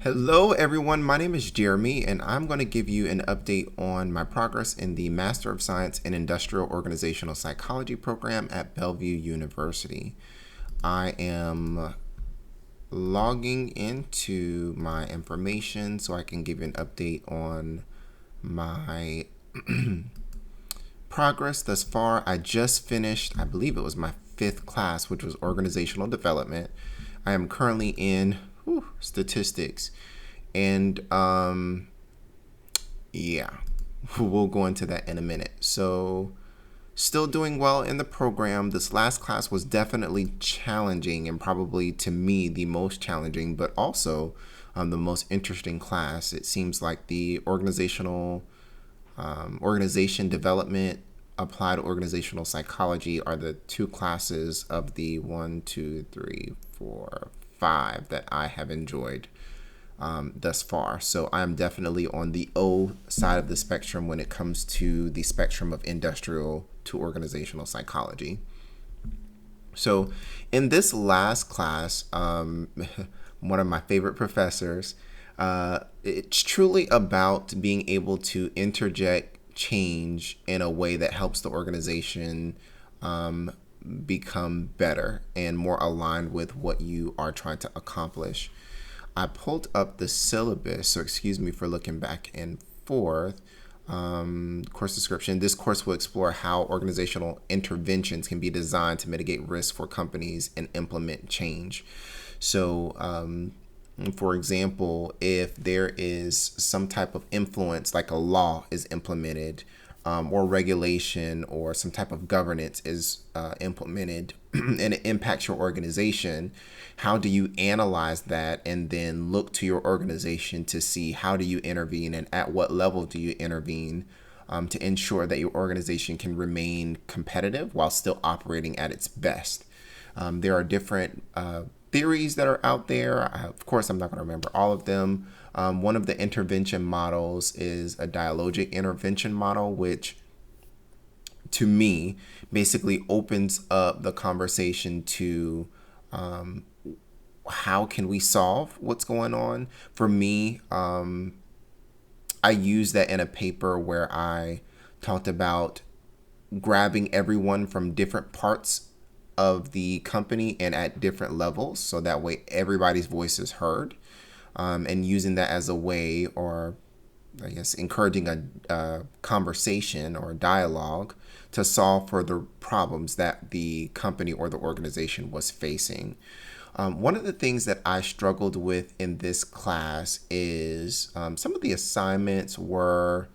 Hello, everyone. My name is Jeremy, and I'm going to give you an update on my progress in the Master of Science in Industrial Organizational Psychology program at Bellevue University. I am logging into my information so I can give you an update on my progress thus far. I just finished, I believe it was my fifth class, which was organizational development. I am currently in statistics. And yeah, we'll go into that in a minute. So, still doing well in the program. This last class was definitely challenging and probably to me the most challenging, but also the most interesting class. It seems like the organization development, applied organizational psychology are the two classes of the 1, 2, 3, 4, 5 that I have enjoyed thus far. So I'm definitely on the O side of the spectrum when it comes to the spectrum of industrial to organizational psychology. So in this last class, one of my favorite professors, it's truly about being able to interject change in a way that helps the organization become better and more aligned with what you are trying to accomplish. I pulled up the syllabus, so excuse me for looking back and forth. Course description. This course will explore how organizational interventions can be designed to mitigate risk for companies and implement change. So, for example, if there is some type of influence, like a law is implemented, or regulation or some type of governance is implemented and it impacts your organization, how do you analyze that and then look to your organization to see how do you intervene and at what level do you intervene to ensure that your organization can remain competitive while still operating at its best? There are different theories that are out there. Of course, I'm not going to remember all of them. One of the intervention models is a dialogic intervention model, which to me basically opens up the conversation to how can we solve what's going on. For me, I used that in a paper where I talked about grabbing everyone from different parts of the company and at different levels so that way everybody's voice is heard, and using that as a way, or I guess encouraging a conversation or a dialogue to solve for the problems that the company or the organization was facing. One of the things that I struggled with in this class is some of the assignments were,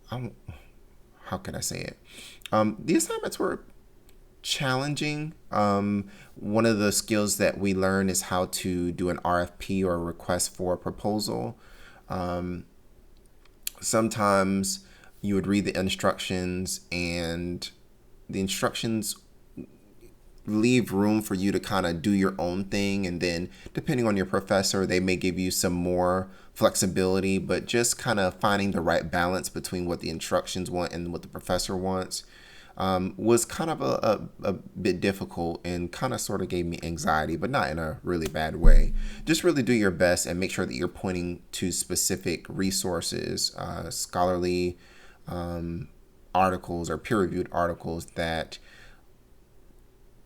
how can I say it? The assignments were challenging. One of the skills that we learn is how to do an RFP or a request for a proposal. Sometimes you would read the instructions and the instructions leave room for you to kind of do your own thing, and then depending on your professor they may give you some more flexibility, but just kind of finding the right balance between what the instructions want and what the professor wants was kind of a bit difficult and kind of sort of gave me anxiety, but not in a really bad way. Just really do your best and make sure that you're pointing to specific resources, scholarly articles or peer-reviewed articles that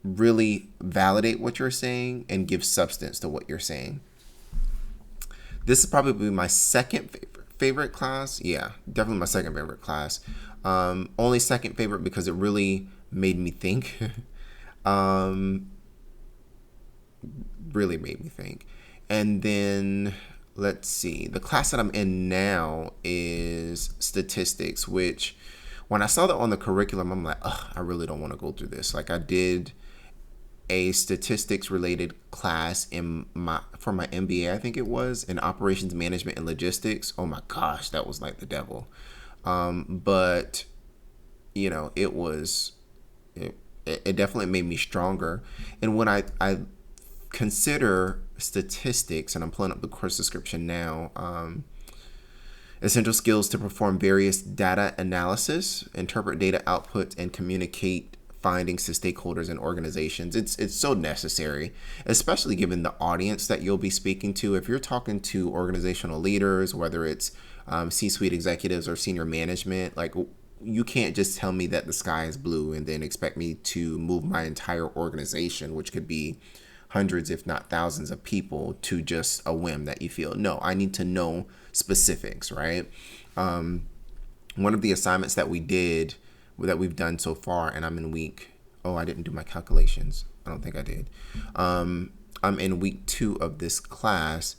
really validate what you're saying and give substance to what you're saying. This is probably my second favorite class. Yeah, definitely my second favorite class. Only second favorite because it really made me think. Really made me think. And then let's see. The class that I'm in now is statistics, which when I saw that on the curriculum, I'm like, ugh, I really don't want to go through this. Like I did a statistics related class for my MBA, I think it was, in operations management and logistics. Oh my gosh, that was like the devil. But you know, it definitely made me stronger. And when I consider statistics, and I'm pulling up the course description now, essential skills to perform various data analysis, interpret data outputs, and communicate findings to stakeholders and organizations. It's so necessary, especially given the audience that you'll be speaking to. If you're talking to organizational leaders, whether it's C-suite executives or senior management, like, you can't just tell me that the sky is blue and then expect me to move my entire organization, which could be hundreds, if not thousands of people, to just a whim that you feel. No, I need to know specifics, right? One of the assignments that we've done so far, and I'm in week, I didn't do my calculations. I don't think I did. I'm in week 2 of this class.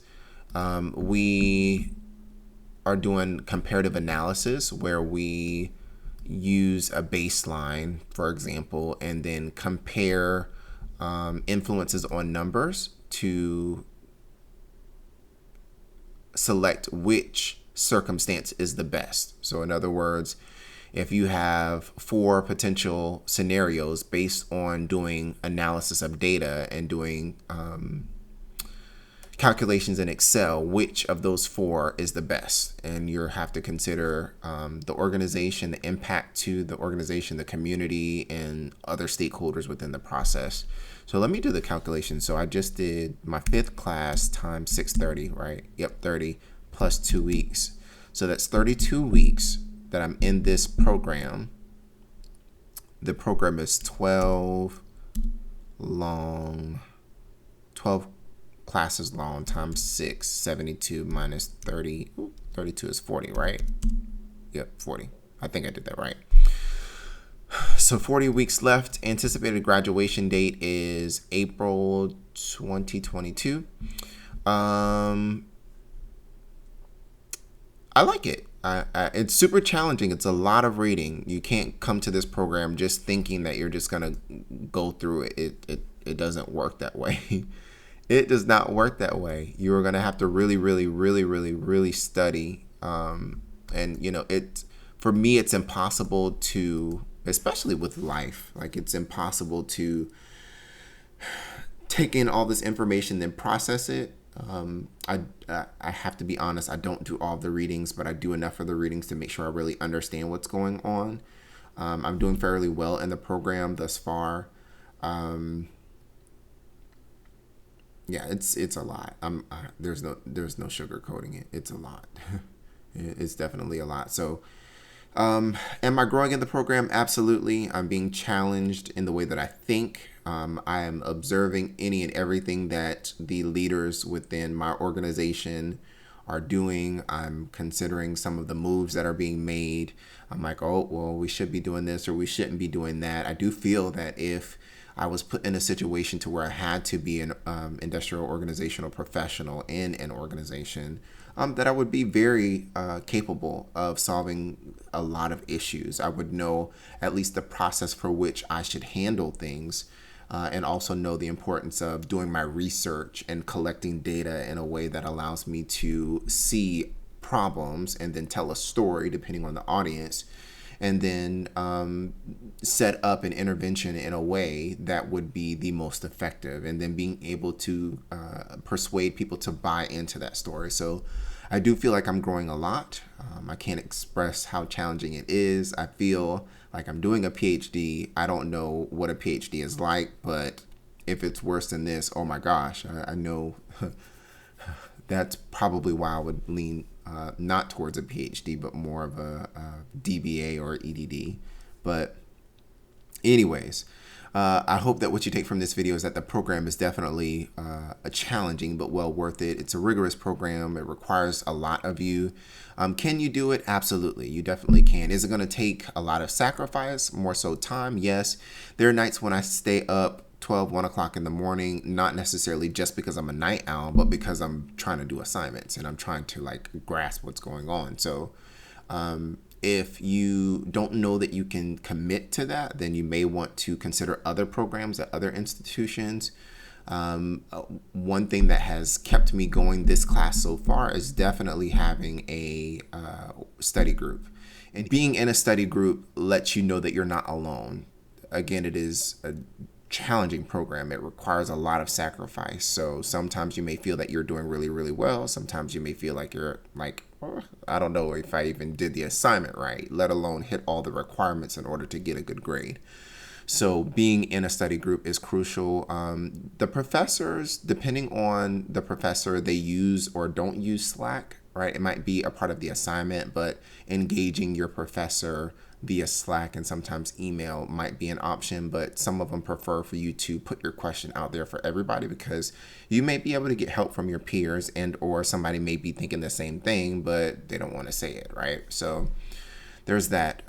We are doing comparative analysis, where we use a baseline, for example, and then compare influences on numbers to select which circumstance is the best. So in other words, if you have 4 potential scenarios based on doing analysis of data and doing calculations in Excel, which of those 4 is the best? And you have to consider the organization, the impact to the organization, the community, and other stakeholders within the process. So let me do the calculation. So I just did my 5th class times 630, right? Yep, 30 plus 2 weeks. So that's 32 weeks that I'm in this program. The program is 12 classes long times 6, 72 minus 30. 32 is 40, right? Yep, 40. I think I did that right. So 40 weeks left. Anticipated graduation date is April 2022. I like it. It's super challenging. It's a lot of reading. You can't come to this program just thinking that you're just going to go through it. It doesn't work that way. It does not work that way. You are going to have to really, really, really, really, really study. And, for me, it's impossible to, especially with life, like, it's impossible to take in all this information, then process it. I have to be honest, I don't do all the readings, but I do enough of the readings to make sure I really understand what's going on. I'm doing fairly well in the program thus far. Yeah, it's a lot. There's no sugarcoating it. It's a lot. It's definitely a lot. So, am I growing in the program? Absolutely. I'm being challenged in the way that I think. I am observing any and everything that the leaders within my organization are doing. I'm considering some of the moves that are being made. I'm like, oh, well, we should be doing this or we shouldn't be doing that. I do feel that if I was put in a situation to where I had to be an industrial organizational professional in an organization, that I would be very capable of solving a lot of issues. I would know at least the process for which I should handle things, and also know the importance of doing my research and collecting data in a way that allows me to see problems and then tell a story depending on the audience, and then set up an intervention in a way that would be the most effective, and then being able to persuade people to buy into that story. So I do feel like I'm growing a lot. I can't express how challenging it is. I feel like I'm doing a PhD. I don't know what a PhD is like, but if it's worse than this, oh my gosh, I know that's probably why I would lean not towards a PhD, but more of a DBA or EDD. But anyways, I hope that what you take from this video is that the program is definitely challenging, but well worth it. It's a rigorous program. It requires a lot of you. Can you do it? Absolutely. You definitely can. Is it going to take a lot of sacrifice? More so time? Yes. There are nights when I stay up 1 o'clock in the morning, not necessarily just because I'm a night owl, but because I'm trying to do assignments and I'm trying to grasp what's going on. So if you don't know that you can commit to that, then you may want to consider other programs at other institutions. One thing that has kept me going this class so far is definitely having a study group. And being in a study group lets you know that you're not alone. Again, it is a challenging program. It requires a lot of sacrifice. So sometimes you may feel that you're doing really, really well. Sometimes you may feel like you're I don't know if I even did the assignment right, let alone hit all the requirements in order to get a good grade. So being in a study group is crucial. The professors, depending on the professor, they use or don't use Slack, right? It might be a part of the assignment, but engaging your professor via Slack and sometimes email might be an option, but some of them prefer for you to put your question out there for everybody, because you may be able to get help from your peers, and or somebody may be thinking the same thing, but they don't want to say it, right? So there's that.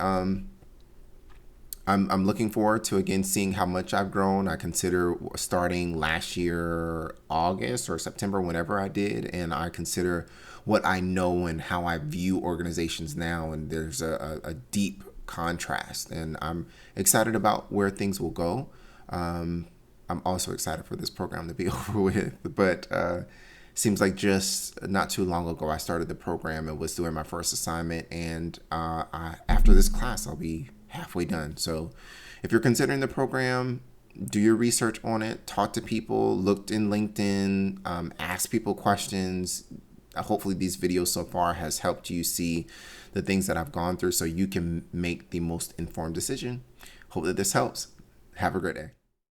I'm looking forward to, again, seeing how much I've grown. I consider starting last year, August or September, whenever I did, and I consider what I know and how I view organizations now, and there's a deep contrast, and I'm excited about where things will go. I'm also excited for this program to be over with, but seems like just not too long ago I started the program and was doing my first assignment, and after this class I'll be halfway done. So if you're considering the program, do your research on it, talk to people, look in LinkedIn, ask people questions. Hopefully these videos so far has helped you see the things that I've gone through so you can make the most informed decision. Hope that this helps. Have a great day.